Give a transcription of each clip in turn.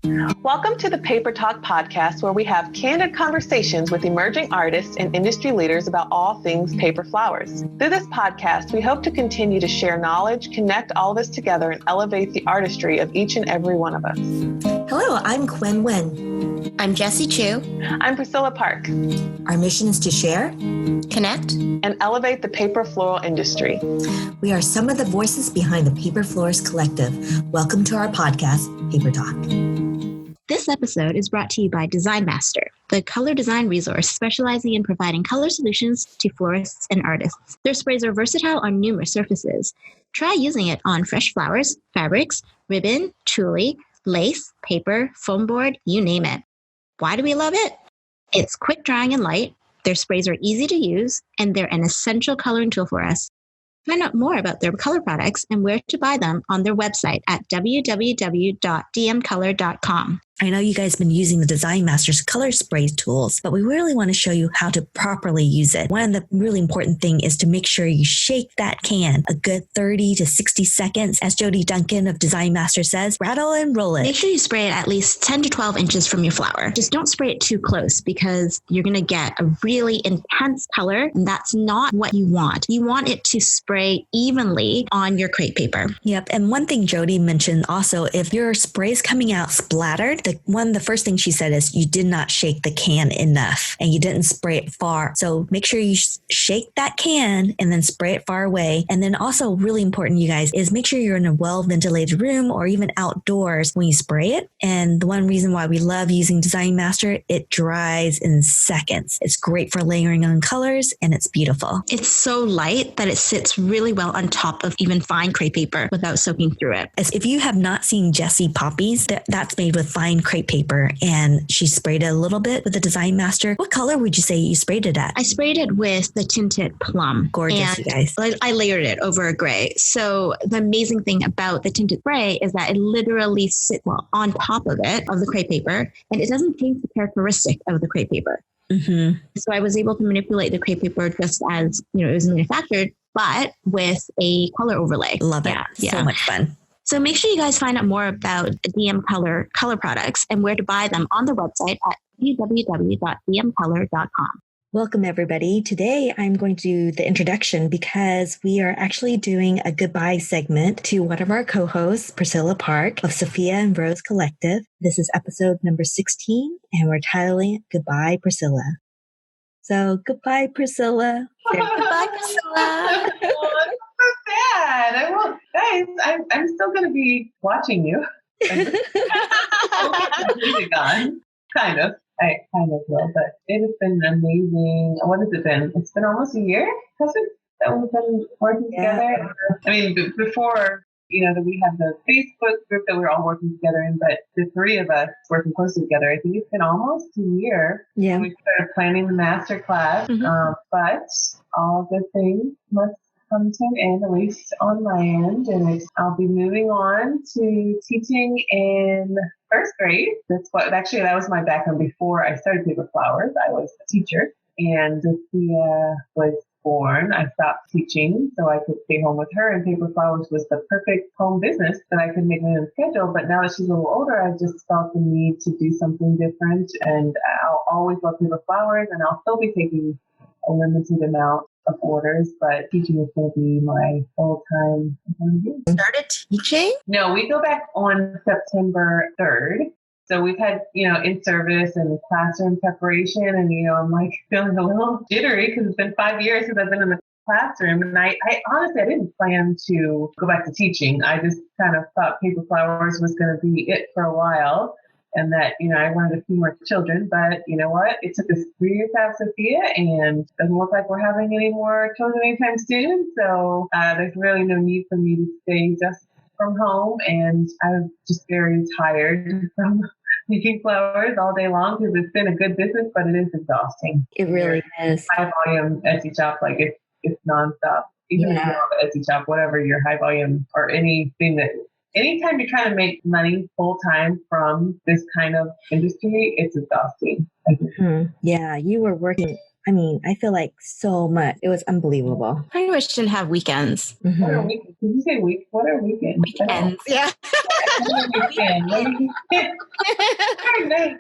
Welcome to the Paper Talk podcast, where we have candid conversations with emerging artists and industry leaders about all things paper flowers. Through this podcast, we hope to continue to share knowledge, connect all of us together, and elevate the artistry of each and every one of us. Hello, I'm Quynh Wen. I'm Jessie Chu. I'm Priscilla Park. Our mission is to share, connect, and elevate the paper floral industry. We are some of the voices behind the Paper Florist Collective. Welcome to our podcast, Paper Talk. This episode is brought to you by Design Master, the color design resource specializing in providing color solutions to florists and artists. Their sprays are versatile on numerous surfaces. Try using it on fresh flowers, fabrics, ribbon, tulle, lace, paper, foam board, you name it. Why do we love it? It's quick drying and light, their sprays are easy to use, and they're an essential coloring tool for us. Find out more about their color products and where to buy them on their website at www.dmcolor.com. I know you guys have been using the Design Master's color spray tools, but we really want to show you how to properly use it. One of the really important thing is to make sure you shake that can a good 30 to 60 seconds. As Jody Duncan of Design Master says, rattle and roll it. Make sure you spray it at least 10 to 12 inches from your flower. Just don't spray it too close because you're going to get a really intense color, and that's not what you want. You want it to spray evenly on your crepe paper. Yep. And one thing Jody mentioned also, if your spray is coming out splattered, the first thing she said is you did not shake the can enough and you didn't spray it far. So make sure you shake that can and then spray it far away. And then also really important, you guys, is make sure you're in a well-ventilated room or even outdoors when you spray it. And the one reason why we love using Design Master, it dries in seconds. It's great for layering on colors and it's beautiful. It's so light that it sits really well on top of even fine crepe paper without soaking through it. If you have not seen Jessie Poppies, that's made with fine crepe paper, and she sprayed it a little bit with the Design Master. What color would you say you sprayed it at? I sprayed it with the tinted plum. Gorgeous, you guys. I layered it over a gray. So the amazing thing about the tinted gray is that it literally sits on top of it, of the crepe paper, and it doesn't change the characteristic of the crepe paper. Mm-hmm. So I was able to manipulate the crepe paper just as, it was manufactured, but with a color overlay. Love it. Yeah. So much fun. So make sure you guys find out more about DM color products and where to buy them on their website at www.dmcolor.com. Welcome, everybody. Today, I'm going to do the introduction because we are actually doing a goodbye segment to one of our co-hosts, Priscilla Park of Sophia and Rose Collective. This is episode number 16, and we're titling it Goodbye, Priscilla. So goodbye, Priscilla. Goodbye, Priscilla. Bad. I won't, guys. I'm still going to be watching you. Kind of. I kind of will, but it has been amazing. What has it been? It's been almost a year, has it? That we've been working together. I mean, before, that we have the Facebook group that we're all working together in, but the three of us working closely together, I think it's been almost a year. Yeah. We started planning the master class, but all good things must come to an end, at least on my end, and I'll be moving on to teaching in first grade. That was my background before I started Paper Flowers. I was a teacher, and Sophia was born. I stopped teaching so I could stay home with her, and Paper Flowers was the perfect home business that I could make my own schedule. But now that she's a little older, I just felt the need to do something different, and I'll always love Paper Flowers, and I'll still be taking a limited amount of orders, but teaching is going to be my full-time. Started teaching? No, we go back on September 3rd. So we've had, in-service and classroom preparation, and, I'm like feeling a little jittery because it's been 5 years since I've been in the classroom. And I honestly, I didn't plan to go back to teaching. I just kind of thought Paper Flowers was going to be it for a while. And that, I wanted a few more children, but you know what? It took us 3 years to have Sophia, and it doesn't look like we're having any more children anytime soon. So there's really no need for me to stay just from home. And I'm just very tired from making flowers all day long because it's been a good business, but it is exhausting. It really is. High volume Etsy shop, like it's nonstop. Even if you have an Etsy shop, whatever your high volume or anything that. Anytime you're trying to make money full time from this kind of industry, it's exhausting. Yeah, you were working I mean, I feel like so much. It was unbelievable. I wish I didn't have weekends. Mhm. What are weekends? Did you say week? What are weekends? Weekends, yeah. Weekend. Very nice.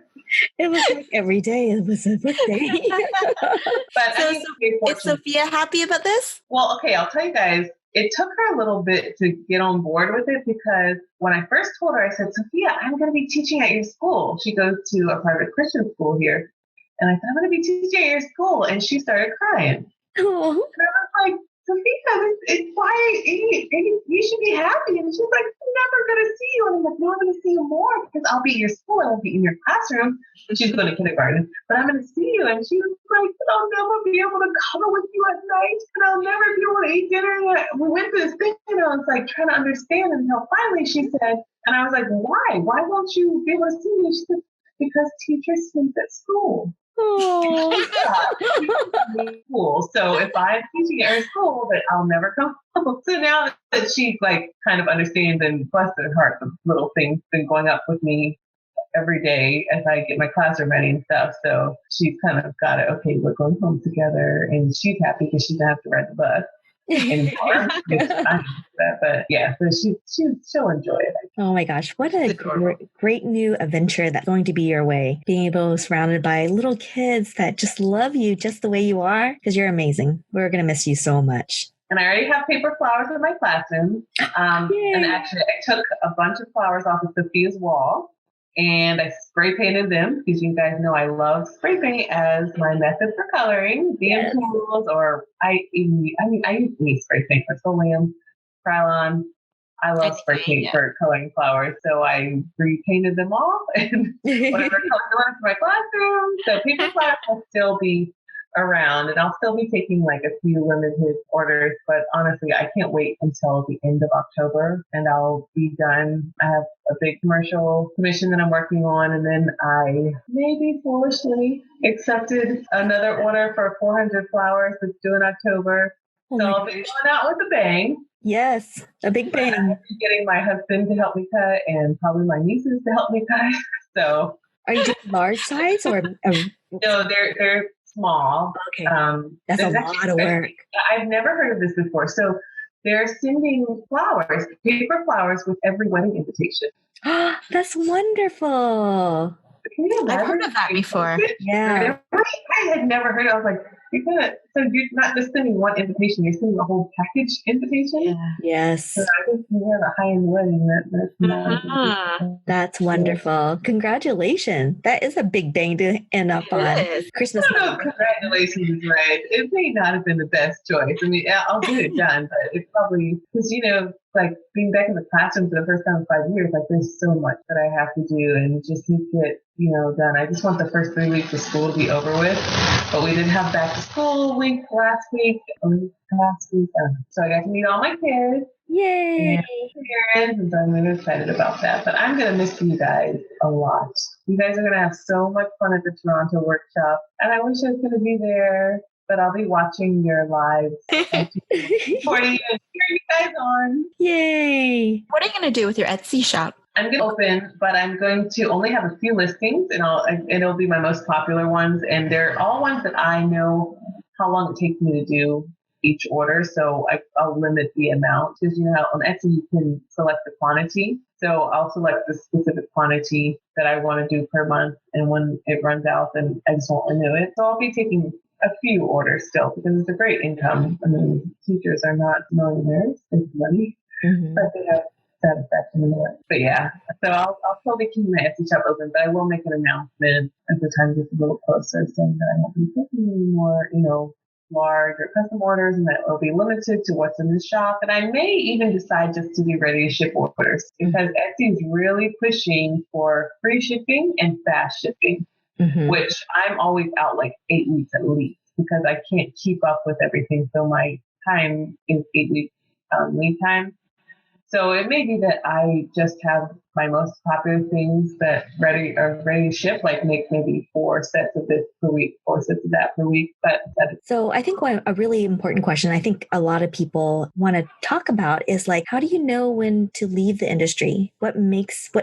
It was like every day it was a book day. But So, I mean, very is fortunate. Sophia happy about this? Well, okay, I'll tell you guys, it took her a little bit to get on board with it because when I first told her, I said, Sophia, I'm going to be teaching at your school. She goes to a private Christian school here. And I said, I'm going to be teaching at your school. And she started crying. Oh. And I was like, Sophia, it's why you should be happy. And she's like, I'm never going to see you. And I'm like, no, I'm going to see you more because I'll be at your school. I'll be in your classroom. And she's going to kindergarten, but I'm going to see you. And she was like, I'll never be able to cuddle with you at night. And I'll never be able to eat dinner. And we went through this thing, it's like trying to understand until finally she said, and I was like, why? Why won't you be able to see me? She said, because teachers sleep at school. Oh. Cool. So if I'm teaching at her school, that I'll never come home. So now that she's like kind of understands and bless her heart, the little things been going up with me every day as I get my classroom ready and stuff. So she's kind of got it. Okay, we're going home together, and she's happy because she doesn't have to ride the bus anymore. But yeah, so she'll enjoy it. Oh my gosh, what a great new adventure that's going to be your way. Being able to be surrounded by little kids that just love you just the way you are, because you're amazing. We're going to miss you so much. And I already have paper flowers in my classroom. And actually, I took a bunch of flowers off of Sophia's wall and I spray painted them because you guys know I love spray paint as my method for coloring, DM tools, or I use spray paint for Solium, Krylon. I love spray paint for coloring flowers. So I repainted them off and whatever color I wanted for my classroom. So paper flowers will still be around, and I'll still be taking like a few limited orders, but honestly, I can't wait until the end of October and I'll be done. I have a big commercial commission that I'm working on, and then I maybe foolishly accepted another order for 400 flowers that's due in October. So I'll be going out with a bang. Yes, a big bang. I'm getting my husband to help me cut and probably my nieces to help me cut. So are you doing large size or? No, they're small. Okay. That's a lot of work. I've never heard of this before. So they're sending flowers, paper flowers with every wedding invitation. That's wonderful. Can you imagine? I've heard of that before. Yeah. I had never heard of it. I was like, so you're not just sending one invitation, you're sending a whole package invitation? Yeah. Yes. So I think we have a high-end wedding. That's wonderful. Congratulations. That is a big bang to end up on Christmas. I don't know if congratulations is right. It may not have been the best choice. I mean, I'll get it done, but it's probably, because, like being back in the classroom for the first time in 5 years, like there's so much that I have to do and just need to get, done. I just want the first 3 weeks of school to be over with, but we did have back to school week last week. So I got to meet all my kids. Yay! And parents, and so I'm really excited about that. But I'm going to miss you guys a lot. You guys are going to have so much fun at the Toronto workshop, and I wish I was going to be there. But I'll be watching your lives, supporting you and cheering you guys on. Yay! What are you going to do with your Etsy shop? I'm going to open, but I'm going to only have a few listings, and it'll be my most popular ones. And they're all ones that I know how long it takes me to do each order. So I'll limit the amount, because on Etsy you can select the quantity. So I'll select the specific quantity that I want to do per month. And when it runs out, then I just won't renew it. So I'll be taking a few orders still, because it's a great income. I mean, teachers are not millionaires, it's money, but they have satisfaction in it. But yeah, so I'll still be keeping my Etsy shop open, but I will make an announcement as the time gets a little closer, saying that I won't be taking any more, large or custom orders, and that will be limited to what's in the shop. And I may even decide just to be ready to ship orders, because Etsy is really pushing for free shipping and fast shipping. Which I'm always out like 8 weeks at least, because I can't keep up with everything. So my time is 8 weeks lead time. So it may be that I just have my most popular things that are ready to ship, like make maybe 4 sets of this per week, 4 sets of that per week. So I think a really important question I think a lot of people want to talk about is like, how do you know when to leave the industry? What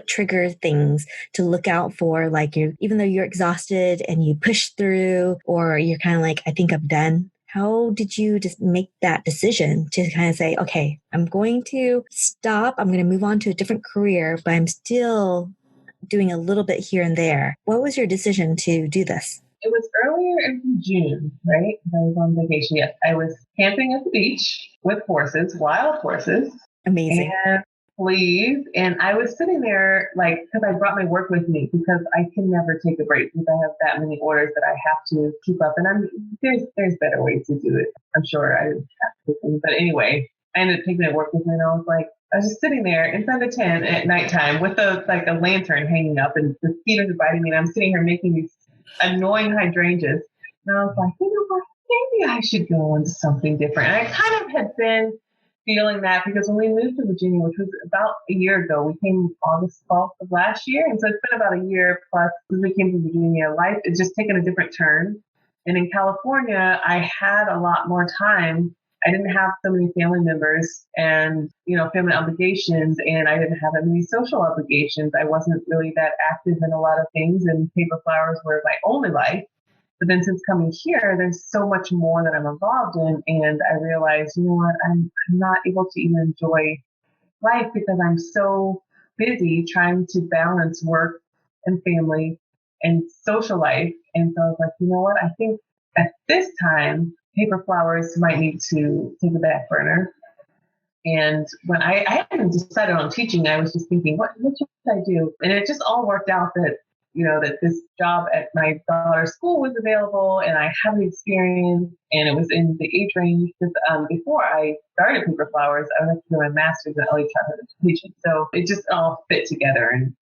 triggers things to look out for? Like even though you're exhausted and you push through, or you're kind of like, I think I'm done. How did you just make that decision to kind of say, okay, I'm going to stop. I'm going to move on to a different career, but I'm still doing a little bit here and there. What was your decision to do this? It was earlier in June, right? I was on vacation. Yes, I was camping at the beach with horses, wild horses. Amazing. And fleas. And I was sitting there because I brought my work with me because I can never take a break because I have that many orders that I have to keep up. And there's better ways to do it. I'm sure I have to. But anyway, I ended up taking my work with me, and I was just sitting there inside the tent at nighttime with a lantern hanging up, and the mosquitoes are biting me, and I'm sitting here making these annoying hydrangeas. And I was like, you know what? Maybe I should go into something different. And I kind of had been feeling that because when we moved to Virginia, which was about a year ago, we came August 12th of last year. And so it's been about a year plus since we came to Virginia. Life has just taken a different turn. And in California, I had a lot more time. I didn't have so many family members and, family obligations, and I didn't have any social obligations. I wasn't really that active in a lot of things, and paper flowers were my only life. But then since coming here, there's so much more that I'm involved in. And I realized, you know what, I'm not able to even enjoy life because I'm so busy trying to balance work and family and social life. And so I was like, you know what, I think at this time, paper flowers might need to take a back burner. And when I hadn't decided on teaching, I was just thinking, what should I do? And it just all worked out that that this job at my daughter's school was available, and I have the experience, and it was in the age range. Because before I started Paper Flowers, I was actually doing my master's in early childhood education. So it just all fit together, and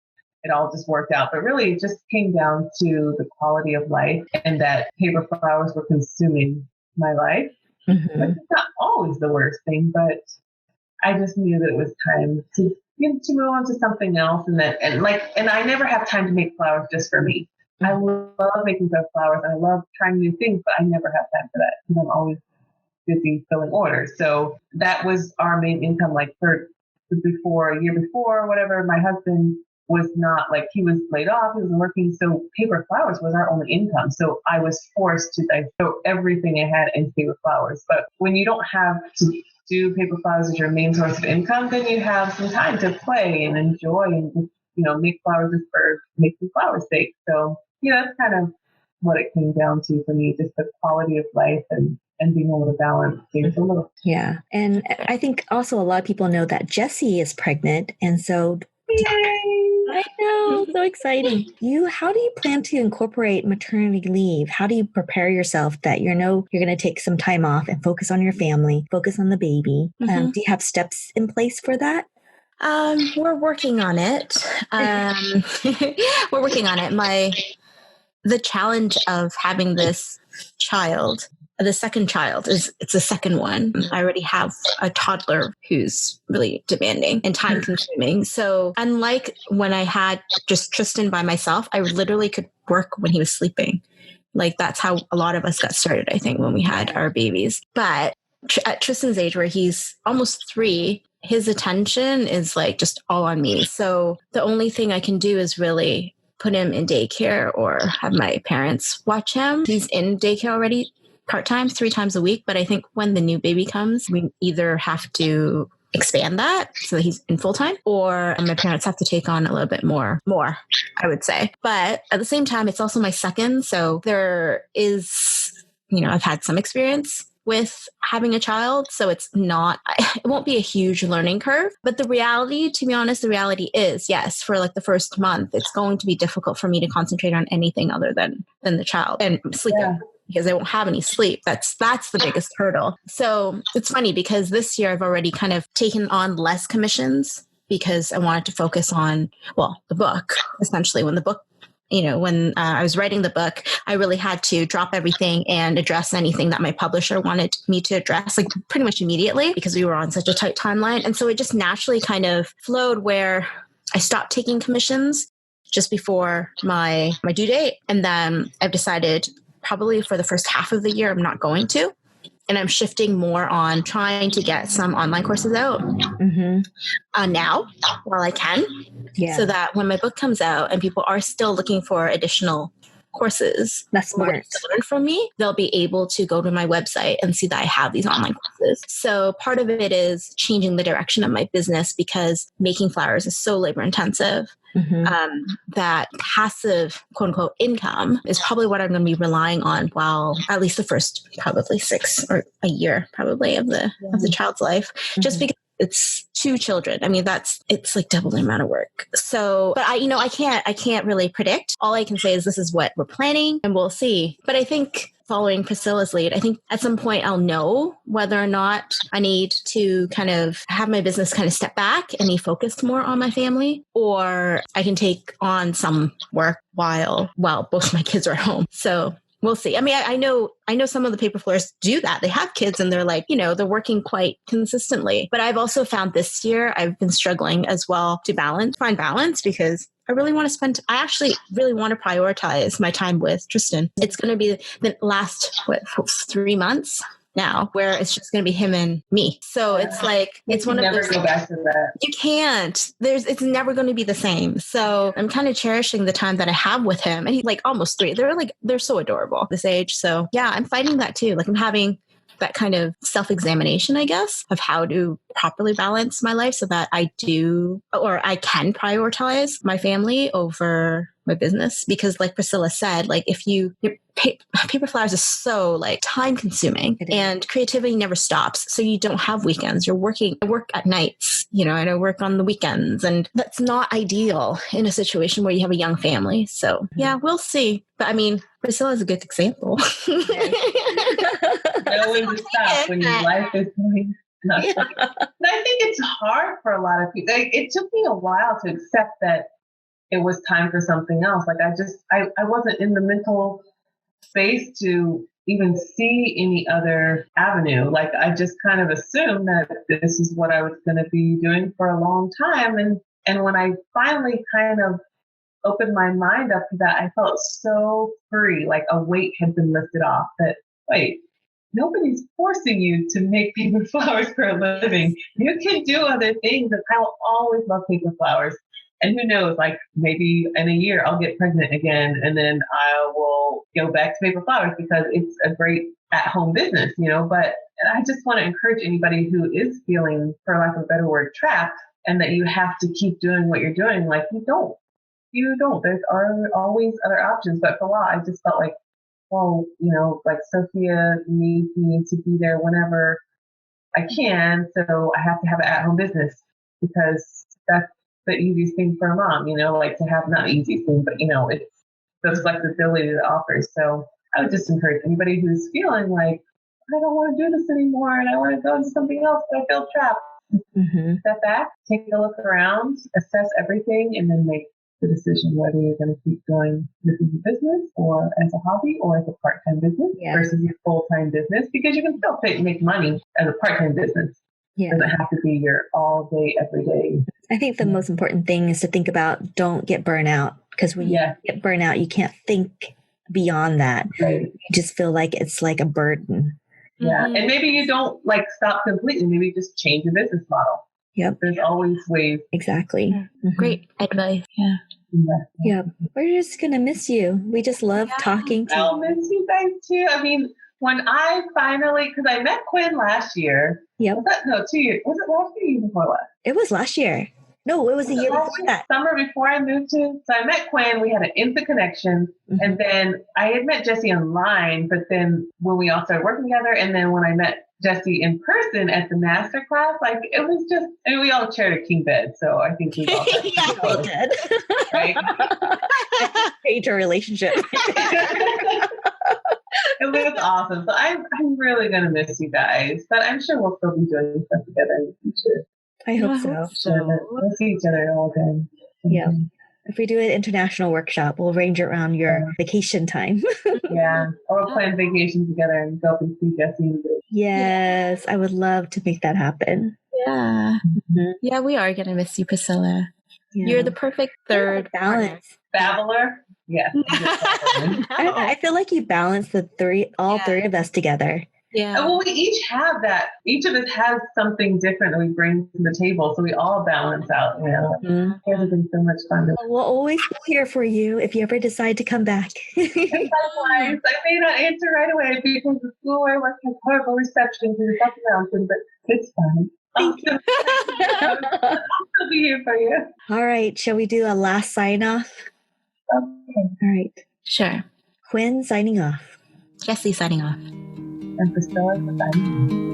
it all just worked out. But really, it just came down to the quality of life, and that Paper Flowers were consuming my life. Mm-hmm. Which is not always the worst thing, but I just knew that it was time to move on to something else, and I never have time to make flowers just for me. I love making those flowers, and I love trying new things, but I never have time for that because I'm always busy filling orders. So that was our main income. A year before, whatever. My husband was not he was laid off. He wasn't working, so Paper Flowers was our only income. So I was forced to throw everything I had into Paper Flowers. But when you don't have to do Paper Flowers as your main source of income, then you have some time to play and enjoy and just, make flowers just for making flowers' sake. So, that's kind of what it came down to for me, just the quality of life and being able to balance things a little. Yeah. And I think also a lot of people know that Jessie is pregnant. And so I know, so exciting. How do you plan to incorporate maternity leave? How do you prepare yourself that you're going to take some time off and focus on your family, focus on the baby? Mm-hmm. Do you have steps in place for that? We're working on it. We're working on it. The challenge of having this child, the second child, it's the second one. I already have a toddler who's really demanding and time consuming. So unlike when I had just Tristan by myself, I literally could work when he was sleeping. That's how a lot of us got started, I think, when we had our babies. But at Tristan's age, where he's almost 3, his attention is just all on me. So the only thing I can do is really put him in daycare or have my parents watch him. He's in daycare already part-time 3 times a week. But I think when the new baby comes, we either have to expand that so that he's in full-time, or my parents have to take on a little bit more, I would say. But at the same time, it's also my second. So there is, I've had some experience with having a child. So it won't be a huge learning curve. But the reality is, yes, for the first month, it's going to be difficult for me to concentrate on anything other than the child and sleeping. Yeah. Because I won't have any sleep. That's the biggest hurdle. So it's funny because this year I've already kind of taken on less commissions because I wanted to focus on, the book, essentially. When the book when I was writing the book, I really had to drop everything and address anything that my publisher wanted me to address, like pretty much immediately, because we were on such a tight timeline. And so it just naturally kind of flowed where I stopped taking commissions just before my due date. And then I've decided probably for the first half of the year, I'm not going to. And I'm shifting more on trying to get some online courses out now while I can, so that when my book comes out and people are still looking for additional courses, that's smart, to learn from me, they'll be able to go to my website and see that I have these online courses. So part of it is changing the direction of my business, because making flowers is so labor intensive. That passive, quote unquote, income is probably what I'm going to be relying on while at least the first probably 6 or a year probably of the child's life, just because it's 2 children. I mean, it's like double the amount of work. So, but I can't really predict. All I can say is this is what we're planning, and we'll see. But I think following Priscilla's lead, I think at some point I'll know whether or not I need to kind of have my business kind of step back and be focused more on my family, or I can take on some work while both my kids are at home. So we'll see. I mean, I know some of the paper florists do that. They have kids and they're like, they're working quite consistently. But I've also found this year I've been struggling as well to find balance, because I actually really want to prioritize my time with Tristan. It's going to be the last 3 months now, where it's just going to be him and me. So it's like, it's one of those. Never go back to that. You can't. It's never going to be the same. So I'm kind of cherishing the time that I have with him. And he's like almost 3. They're so adorable this age. So yeah, I'm fighting that too. Like I'm having that kind of self-examination, I guess, of how to properly balance my life so that I can prioritize my family over my business. Because like Priscilla said, like if your paper flowers is so like time consuming and creativity never stops. So you don't have weekends. I work at nights, and I work on the weekends, and that's not ideal in a situation where you have a young family. So yeah, we'll see. But I mean, Priscilla is a good example. Know when to stop when your life is going. I think it's hard for a lot of people. It took me a while to accept that it was time for something else. Like I wasn't in the mental space to even see any other avenue. Like I just kind of assumed that this is what I was going to be doing for a long time. And when I finally kind of opened my mind up to that, I felt so free, like a weight had been lifted off that, wait, nobody's forcing you to make paper flowers for a living. You can do other things, and I will always love paper flowers. And who knows, like maybe in a year I'll get pregnant again, and then I will go back to paper flowers because it's a great at-home business, But I just want to encourage anybody who is feeling, for lack of a better word, trapped, and that you have to keep doing what you're doing. Like you don't. There's always other options. But for a while, I just felt like, well, like Sophia needs me to be there whenever I can. So I have to have an at-home business because that's the easiest thing for a mom, like to have, not the easiest thing, but, it's the flexibility that offers. So I would just encourage anybody who's feeling like, I don't want to do this anymore and I want to go into something else, but I feel trapped. Step back, take a look around, assess everything, and then make the decision whether you're going to keep going this as a business or as a hobby or as a part-time business versus your full-time business, because you can still make money as a part-time business. It doesn't have to be your all day, every day. I think the most important thing is to think about, don't get burnout, because when you get burnout, you can't think beyond that. Right. You just feel like it's like a burden. Yeah. And maybe you don't stop completely. Maybe you just change your business model. Yep. There's always ways. Exactly. Great advice. Yeah. We're just going to miss you. We just love talking to you. I'll miss you guys too. I mean, when I finally, because I met Quynh last year. Yep. 2 years. Was it last year or year before last? It was last year. No, it was a year before that. Summer before I moved to. So I met Quynh. We had an instant connection. And then I had met Jessie online, but then when we all started working together, and then when I met Jessie in person at the master class, like it was just, I mean, we all shared a king bed. So I think we all we did. Right? Major relationship. It was awesome. So I'm really going to miss you guys, but I'm sure we'll still be doing stuff together in the future. I hope so. We'll see each other all again. Yeah. If we do an international workshop, we'll arrange it around your vacation time. Yeah. Or we'll plan vacation together and go up and see Jessie. Yes, I would love to make that happen. Yeah. Yeah, we are going to miss you, Priscilla. Yeah. You're the perfect third balance. Babbler? Yeah. I feel like you balance all three of us together. Yeah. Well, we each have that. Each of us has something different that we bring to the table, so we all balance out. You know, it has been so much fun. We'll always be here for you if you ever decide to come back. Likewise, I may not answer right away because the school where I work has horrible reception because it's up the mountain, but it's fine. I'll still be here for you. All right, shall we do a last sign off? Okay. All right. Sure. Quynh signing off. Jessie signing off. And Priscilla, bye.